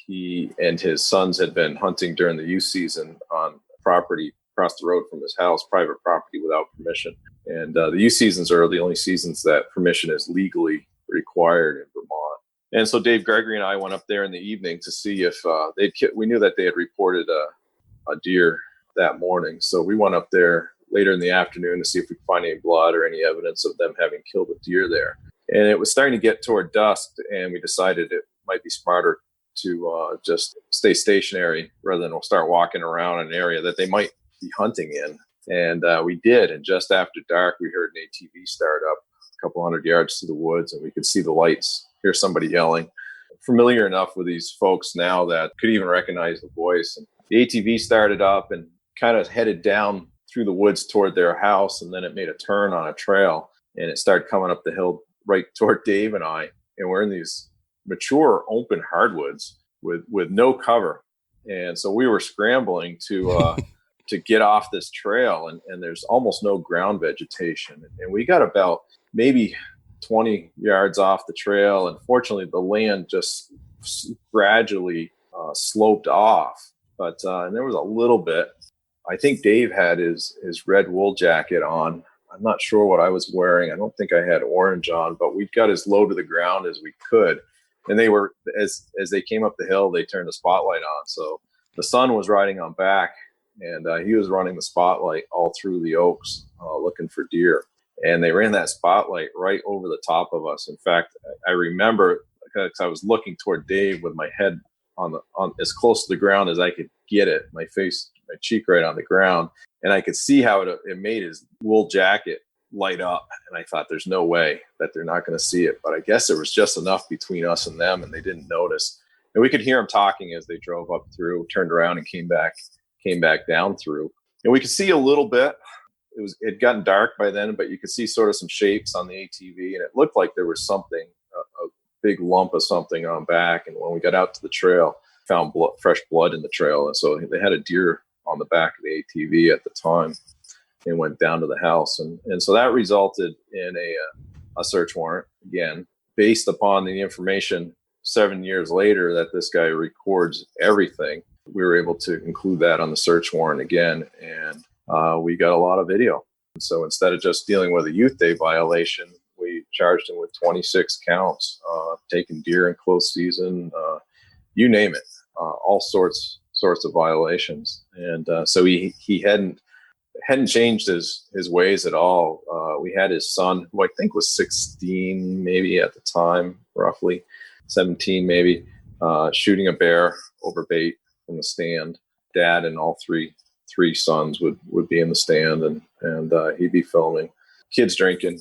he and his sons had been hunting during the youth season on property across the road from his house, private property, without permission. And the youth seasons are the only seasons that permission is legally required in Vermont. And so Dave Gregory and I went up there in the evening to see if we knew that they had reported a deer that morning. So we went up there later in the afternoon to see if we could find any blood or any evidence of them having killed a deer there. And it was starting to get toward dusk, and we decided it might be smarter to just stay stationary rather than start walking around an area that they might be hunting in. And we did. And just after dark, we heard an ATV start up a couple hundred yards to the woods, and we could see the lights, hear somebody yelling. Familiar enough with these folks now that could even recognize the voice. And the ATV started up and kind of headed down through the woods toward their house, and then it made a turn on a trail, and it started coming up the hill right toward Dave and I, and we're in these mature open hardwoods with no cover. And so we were scrambling to get off this trail, and there's almost no ground vegetation. And we got about maybe 20 yards off the trail. And fortunately, the land just gradually sloped off. But and there was a little bit. I think Dave had his red wool jacket on. I'm not sure what I was wearing. I don't think I had orange on, but we got as low to the ground as we could. And they were, as they came up the hill, they turned the spotlight on. So the son was riding on back, and he was running the spotlight all through the oaks, looking for deer. And they ran that spotlight right over the top of us. In fact, I remember, because I was looking toward Dave with my head on as close to the ground as I could get it, my cheek right on the ground. And I could see how it made his wool jacket light up. And I thought, there's no way that they're not going to see it. But I guess there was just enough between us and them, and they didn't notice. And we could hear them talking as they drove up through, turned around, and came back down through. And we could see a little bit. It gotten dark by then, but you could see sort of some shapes on the ATV, and it looked like there was something, a big lump of something on back. And when we got out to the trail, found fresh blood in the trail. And so they had a deer on the back of the ATV at the time, and went down to the house. And so that resulted in a search warrant, again, based upon the information 7 years later that this guy records everything. We were able to include that on the search warrant again, and we got a lot of video. And so instead of just dealing with a youth day violation, we charged him with 26 counts, taking deer in close season, you name it, all sorts of violations. And so he hadn't changed his ways at all. We had his son, who I think was 16 maybe at the time, roughly 17 maybe, shooting a bear over bait from the stand. Dad and all three sons would be in the stand, and he'd be filming. Kids drinking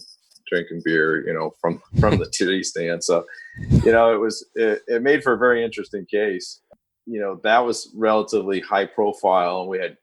beer, from the titty stand. So, it made for a very interesting case. That was relatively high profile, and we had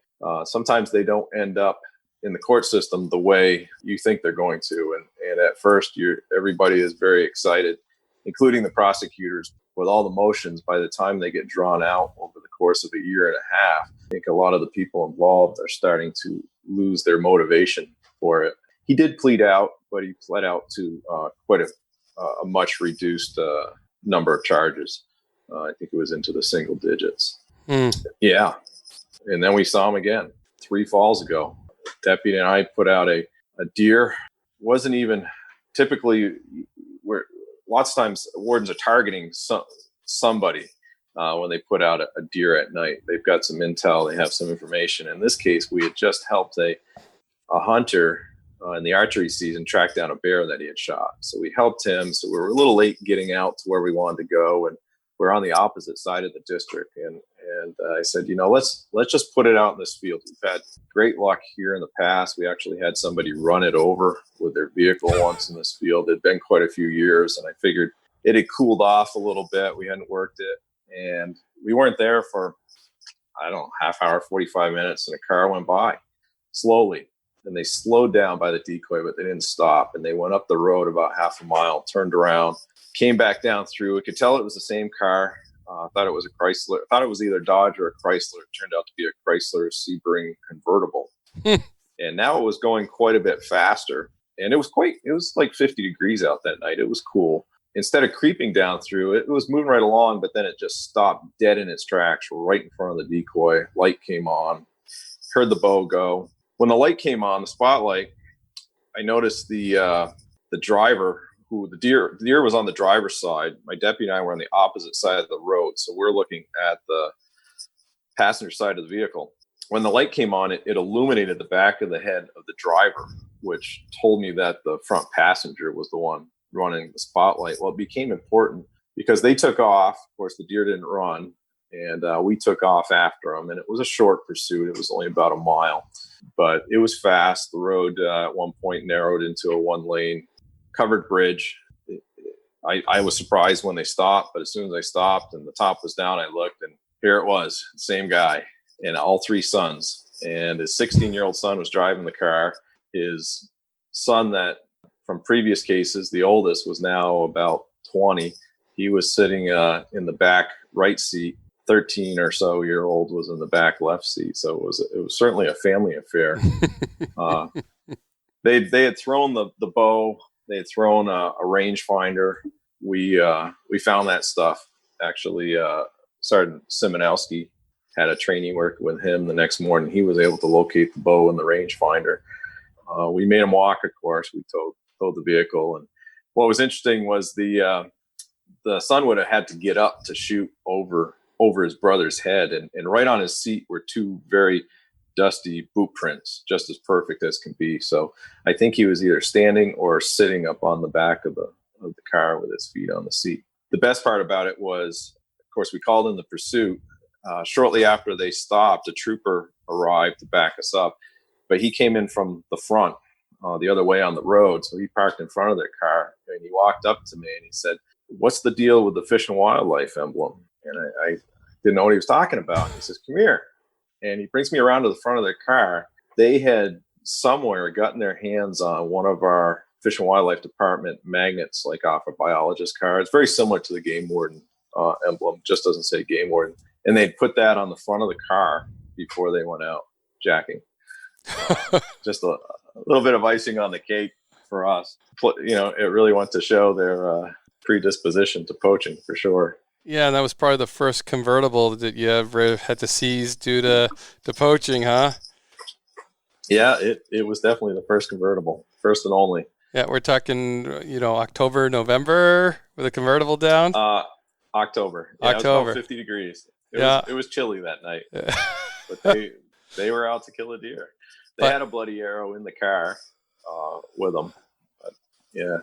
sometimes they don't end up in the court system the way you think they're going to. And at first, everybody is very excited, including the prosecutors, with all the motions. By the time they get drawn out over the course of a year and a half, I think a lot of the people involved are starting to lose their motivation for it. He did plead out, but he pled out to quite a much reduced number of charges. I think it was into the single digits. Yeah. And then we saw him again 3 falls ago. Deputy and I put out a deer. Wasn't even typically, where lots of times wardens are targeting somebody when they put out a deer at night. They've got some intel, they have some information. In this case, we had just helped a hunter in the archery season track down a bear that he had shot. So we helped him. So we were a little late getting out to where we wanted to go, and we're on the opposite side of the district. And I said, let's just put it out in this field. We've had great luck here in the past. We actually had somebody run it over with their vehicle once in this field. It'd been quite a few years, and I figured it had cooled off a little bit. We hadn't worked it, and we weren't there for, half hour, 45 minutes, and a car went by slowly. And they slowed down by the decoy, but they didn't stop. And they went up the road about half a mile, turned around, came back down through. We could tell it was the same car. I thought it was a Chrysler. I thought it was either Dodge or a Chrysler. It turned out to be a Chrysler Sebring convertible. And now it was going quite a bit faster. And it was like 50 degrees out that night. It was cool. Instead of creeping down through it, it was moving right along, but then it just stopped dead in its tracks right in front of the decoy. Light came on, heard the bow go. When the light came on, the spotlight, I noticed the driver, who the deer was on the driver's side. My deputy and I were on the opposite side of the road, so we're looking at the passenger side of the vehicle. When the light came on, it illuminated the back of the head of the driver, which told me that the front passenger was the one running the spotlight. Well, it became important because they took off. Of course, the deer didn't run, and we took off after them, and it was a short pursuit. It was only about a mile, but it was fast. The road at one point narrowed into a 1-lane covered bridge. I was surprised when they stopped, but as soon as they stopped and the top was down, I looked, and here it was, same guy, and all 3 sons. And his 16-year-old son was driving the car. His son that from previous cases. The oldest was now about 20. He was sitting in the back right seat. 13 or so year old was in the back left seat. So it was certainly a family affair. They had thrown the bow. They had thrown a rangefinder. We found that stuff. Actually, Sergeant Simonowski had a training work with him the next morning. He was able to locate the bow and the rangefinder. We made him walk, of course. We towed the vehicle. And what was interesting was the son would have had to get up to shoot over his brother's head. And right on his seat were two very dusty boot prints, just as perfect as can be. So I think he was either standing or sitting up on the back of the car with his feet on the seat. The best part about it was, of course, we called in the pursuit. Shortly after they stopped, a trooper arrived to back us up, but he came in from the front, the other way on the road. So he parked in front of their car, and he walked up to me and he said, "What's the deal with the Fish and Wildlife emblem?" And I didn't know what he was talking about. He says, "Come here." And he brings me around to the front of their car. They had somewhere gotten their hands on one of our Fish and Wildlife Department magnets, like off a biologist car. It's very similar to the Game Warden emblem, just doesn't say Game Warden. And they'd put that on the front of the car before they went out jacking. Just a little bit of icing on the cake for us. It really went to show their predisposition to poaching, for sure. Yeah, and that was probably the first convertible that you ever had to seize due to poaching, huh? Yeah, it was definitely the first convertible, first and only. Yeah, we're talking, October, November with a convertible down? October. Yeah, October. It was about 50 degrees. It was chilly that night. But they were out to kill a deer. They had a bloody arrow in the car with them. But, yeah.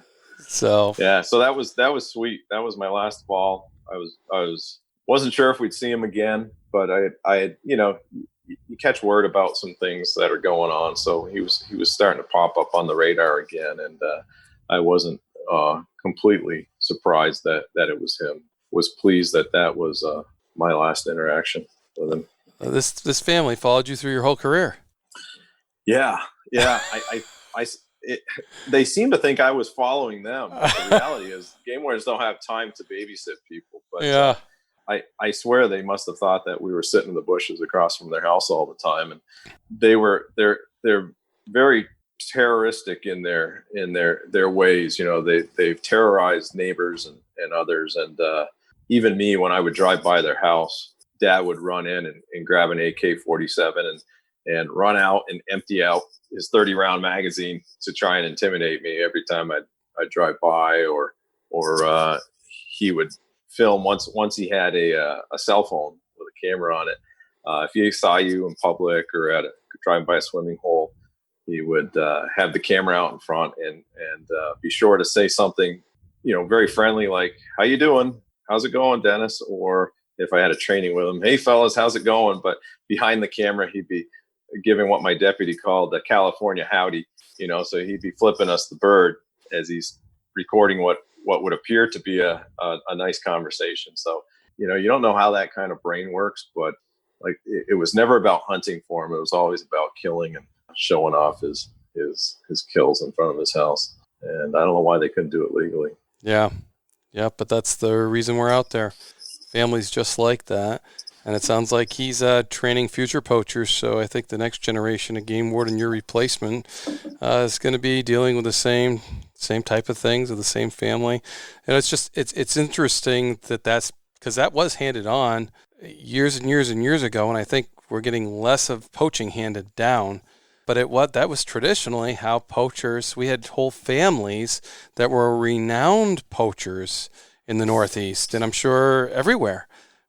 So that was sweet. That was my last fall. I wasn't sure if we'd see him again, but I you catch word about some things that are going on. So he was starting to pop up on the radar again, and I wasn't completely surprised that it was him. Was pleased that was my last interaction with him. This family followed you through your whole career. Yeah. They seem to think I was following them. But the reality is, game wardens don't have time to babysit people. But yeah. I swear they must have thought that we were sitting in the bushes across from their house all the time, and they're very terroristic in their ways. They've terrorized neighbors and others, and even me when I would drive by their house. Dad would run in and grab an AK-47 and run out and empty out his 30-round magazine to try and intimidate me every time I'd drive by, or he would film once he had a cell phone with a camera on it. If he saw you in public or driving by a swimming hole, he would have the camera out in front and be sure to say something, very friendly, like, "How you doing? How's it going, Dennis?" Or if I had a training with him, "Hey fellas, how's it going?" But behind the camera, he'd be giving what my deputy called the California howdy, so he'd be flipping us the bird as he's recording what would appear to be a nice conversation. So, you don't know how that kind of brain works, but like it was never about hunting for him. It was always about killing and showing off his kills in front of his house. And I don't know why they couldn't do it legally. Yeah. Yeah. But that's the reason we're out there. Families just like that. And it sounds like he's training future poachers. So I think the next generation of game warden, your replacement, is going to be dealing with the same type of things with the same family. And it's interesting that's because that was handed on years and years and years ago. And I think we're getting less of poaching handed down. But that was traditionally how poachers, we had whole families that were renowned poachers in the Northeast, and I'm sure everywhere,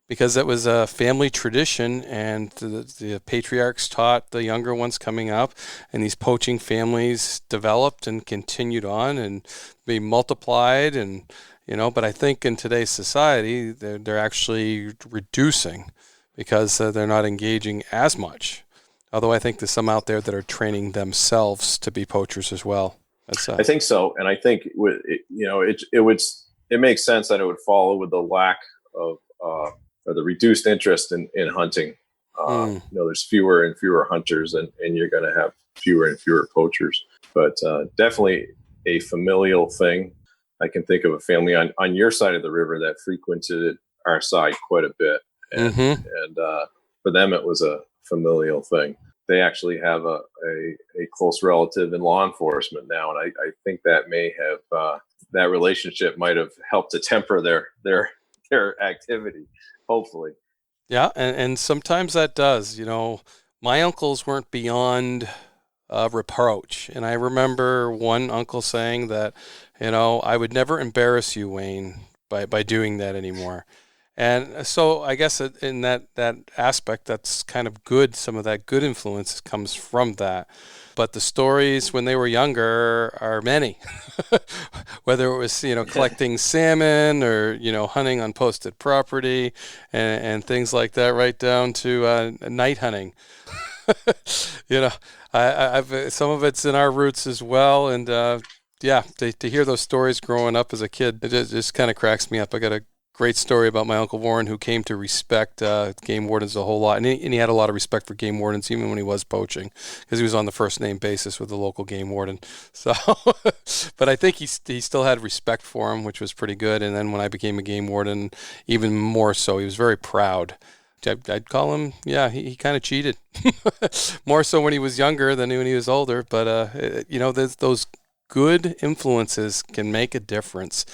because it was a family tradition, and the patriarchs taught the younger ones coming up, and these poaching families developed and continued on and be multiplied, and but I think in today's society they're actually reducing because they're not engaging as much. Although I think there's some out there that are training themselves to be poachers as well. I think so, and I think it makes sense that it would follow with the lack of or the reduced interest in hunting. There's fewer and fewer hunters, and you're going to have fewer and fewer poachers. But definitely, a familial thing. I can think of a family on your side of the river that frequented our side quite a bit. And for them, it was a familial thing. They actually have a close relative in law enforcement now. And I think that may have, that relationship might have helped to temper their activity, hopefully. Yeah. And sometimes that does, my uncles weren't beyond reproach. And I remember one uncle saying that, I would never embarrass you, Wayne, by doing that anymore. And so I guess in that aspect, that's kind of good. Some of that good influence comes from that. But the stories when they were younger are many, whether it was, collecting salmon or, hunting on posted property and things like that, right down to night hunting. I've some of it's in our roots as well. And to hear those stories growing up as a kid, it just kind of cracks me up. I got a great story about my Uncle Warren, who came to respect game wardens a whole lot. And he had a lot of respect for game wardens, even when he was poaching, because he was on the first name basis with the local game warden. So, but I think he still had respect for him, which was pretty good. And then when I became a game warden, even more so, he was very proud. I'd call him, he kind of cheated. More so when he was younger than when he was older. But, those good influences can make a difference.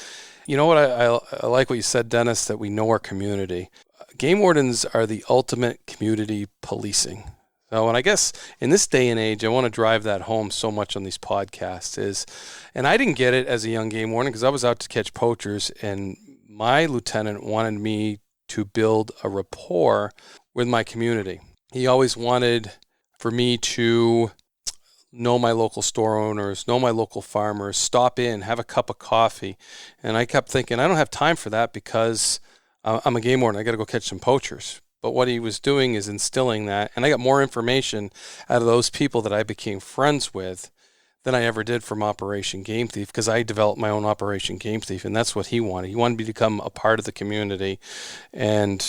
You know what, I like what you said, Dennis, that we know our community. Game wardens are the ultimate community policing. So, and I guess in this day and age, I want to drive that home so much on these podcasts and I didn't get it as a young game warden because I was out to catch poachers, and my lieutenant wanted me to build a rapport with my community. He always wanted for me to know my local store owners, know my local farmers, stop in, have a cup of coffee. And I kept thinking, I don't have time for that because I'm a game warden. I got to go catch some poachers. But what he was doing is instilling that. And I got more information out of those people that I became friends with than I ever did from Operation Game Thief, because I developed my own Operation Game Thief. And that's what he wanted. He wanted me to become a part of the community and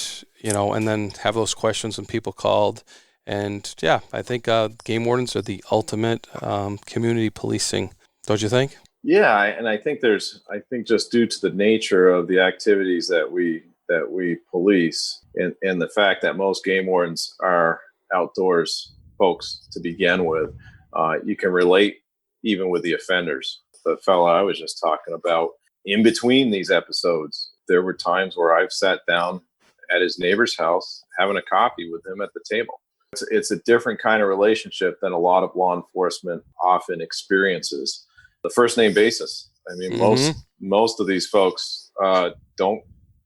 then have those questions when people called. And I think game wardens are the ultimate community policing. Don't you think? Yeah, and I think just due to the nature of the activities that we police, and the fact that most game wardens are outdoors folks to begin with, you can relate even with the offenders. The fellow I was just talking about, in between these episodes, there were times where I've sat down at his neighbor's house having a coffee with him at the table. It's a different kind of relationship than a lot of law enforcement often experiences. The first name basis. I mean, most of these folks don't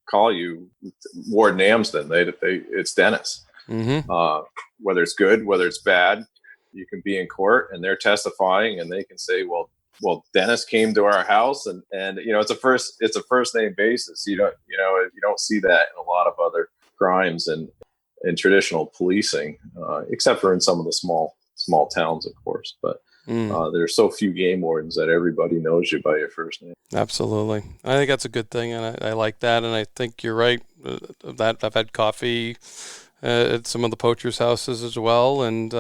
call you Warden Amsden. It's Dennis. Whether it's good, whether it's bad, you can be in court and they're testifying and they can say, well, Dennis came to our house, and it's a first name basis. You don't see that in a lot of other crimes and in traditional policing, except for in some of the small towns, of course. But there's so few game wardens that everybody knows you by your first name. Absolutely. I think that's a good thing, and I like that, and I think you're right. That I've had coffee at some of the poachers' houses as well, and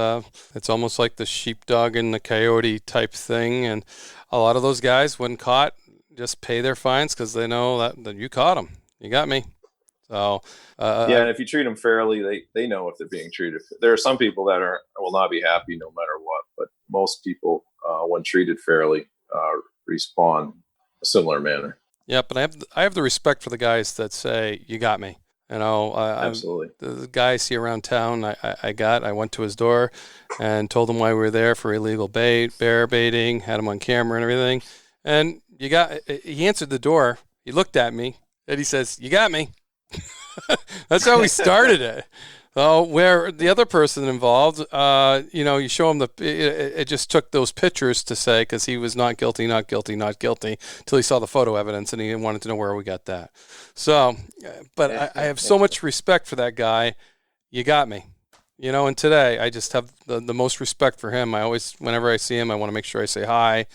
it's almost like the sheepdog and the coyote type thing. And a lot of those guys, when caught, just pay their fines because they know that you caught them. You got me. So and if you treat them fairly, they know if they're being treated. There are some people that will not be happy no matter what, but most people, when treated fairly, respond a similar manner. Yeah, but I have the respect for the guys that say, "You got me." Absolutely. The guy I see around town, I went to his door and told him why we were there for illegal bear baiting, had him on camera and everything. And he answered the door. He looked at me and he says, "You got me." That's how we started it. Where the other person involved, you show him it just took those pictures to say, because he was not guilty, till he saw the photo evidence and he wanted to know where we got that. So, but I have so much respect for that guy. You got me. And today I just have the most respect for him. Whenever I see him, I want to make sure I say hi,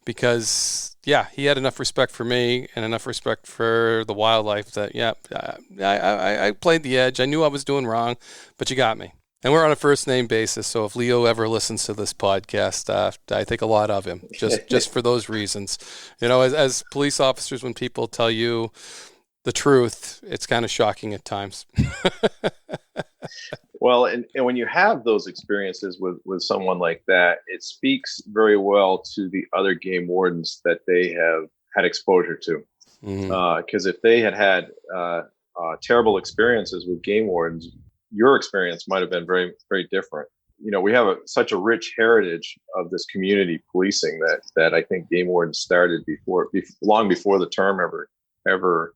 because he had enough respect for me and enough respect for the wildlife that, I played the edge. I knew I was doing wrong, but you got me. And we're on a first name basis, so if Leo ever listens to this podcast, I think a lot of him, just for those reasons. As police officers, when people tell you the truth, it's kind of shocking at times. Well, and when you have those experiences with someone like that, it speaks very well to the other game wardens that they have had exposure to. Because if they had terrible experiences with game wardens, your experience might have been very, very different. We have such a rich heritage of this community policing that I think game wardens started long before the term ever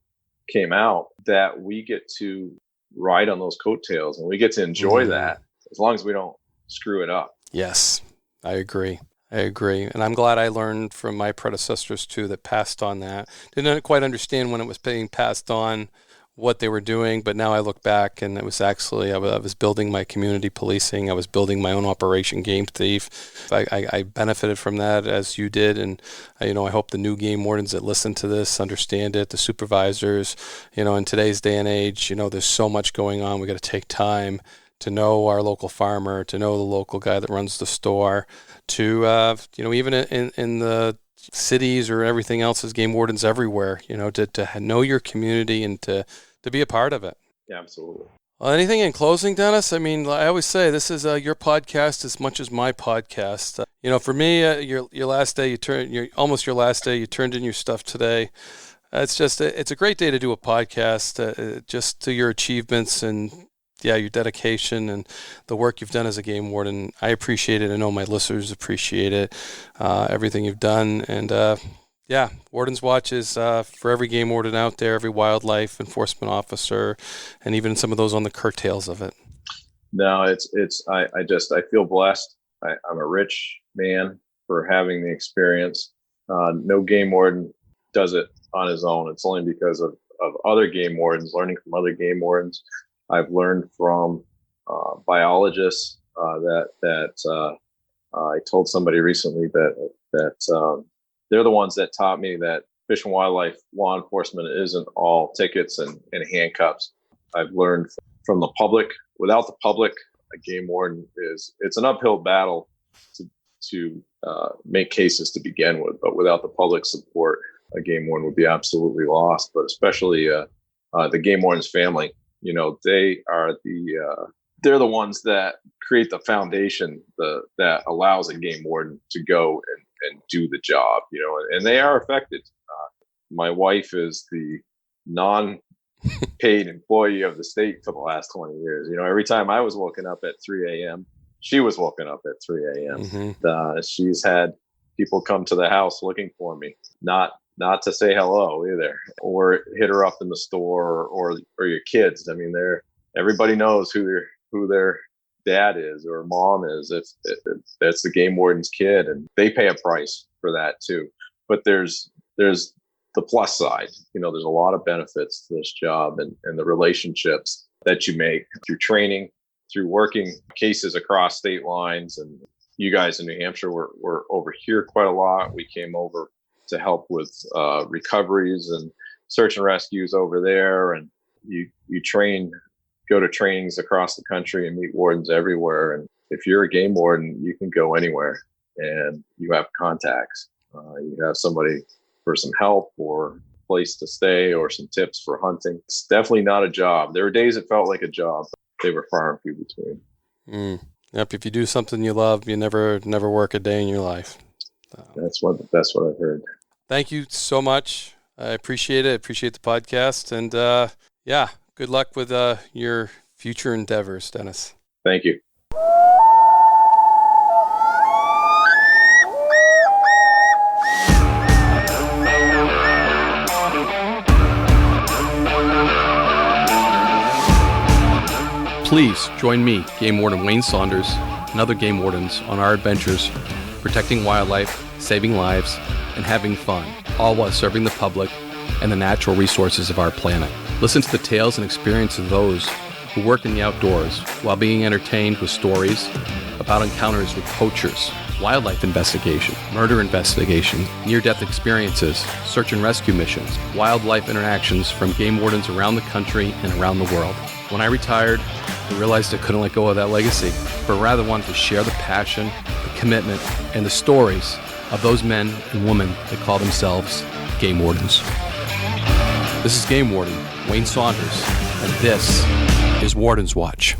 came out, that we get to ride on those coattails and we get to enjoy that as long as we don't screw it up. Yes, I agree. And I'm glad I learned from my predecessors too that passed on that. Didn't quite understand when it was being passed on what they were doing, but now I look back and it was actually, I was building my community policing. I was building my own Operation Game Thief. I benefited from that as you did. And, I hope the new game wardens that listen to this understand it, the supervisors, in today's day and age, there's so much going on. We got to take time to know our local farmer, to know the local guy that runs the store, to, even in the cities or everything else as game wardens everywhere, to know your community and to be a part of it. Yeah, absolutely. Well, anything in closing, Dennis? I mean, I always say this is your podcast as much as my podcast. For me, your last day, almost your last day, you turned in your stuff today. It's a great day to do a podcast, just to your achievements and your dedication and the work you've done as a game warden. I appreciate it. I know my listeners appreciate it, everything you've done. And Warden's Watch is for every game warden out there, every wildlife enforcement officer, and even some of those on the curtails of it. No, I feel blessed. I'm a rich man for having the experience. No game warden does it on his own. It's only because of other game wardens, learning from other game wardens. I've learned from biologists that I told somebody recently that they're the ones that taught me that fish and wildlife law enforcement isn't all tickets and handcuffs. I've learned from the public. Without the public, a game warden it's an uphill battle to make cases to begin with. But without the public support, a game warden would be absolutely lost. But especially the game warden's family. They are they're the ones that create the foundation that allows a game warden to go and do the job, and they are affected. My wife is the non-paid employee of the state for the last 20 years. Every time I was woken up at 3 a.m., she was woken up at 3 a.m. Mm-hmm. She's had people come to the house looking for me, not to say hello either, or hit her up in the store, or your kids. I mean, everybody knows who their dad is or mom is. If that's the game warden's kid, and they pay a price for that too. But there's the plus side. There's a lot of benefits to this job and the relationships that you make through training, through working cases across state lines. And you guys in New Hampshire were over here quite a lot. We came over to help with recoveries and search and rescues over there. And you go to trainings across the country and meet wardens everywhere. And if you're a game warden, you can go anywhere and you have contacts. You have somebody for some help or place to stay or some tips for hunting. It's definitely not a job. There were days it felt like a job, but they were far and few between. Yep. If you do something you love, you never work a day in your life. That's what I've heard. Thank you so much. I appreciate it. I appreciate the podcast. And good luck with your future endeavors, Dennis. Thank you. Please join me, Game Warden Wayne Saunders, and other game wardens on our adventures protecting wildlife, saving lives, and having fun, all while serving the public and the natural resources of our planet. Listen to the tales and experiences of those who work in the outdoors while being entertained with stories about encounters with poachers, wildlife investigation, murder investigation, near-death experiences, search and rescue missions, wildlife interactions from game wardens around the country and around the world. When I retired, I realized I couldn't let go of that legacy, but rather wanted to share the passion, the commitment, and the stories of those men and women that call themselves Game Wardens. This is Game Warden Wayne Saunders, and this is Warden's Watch.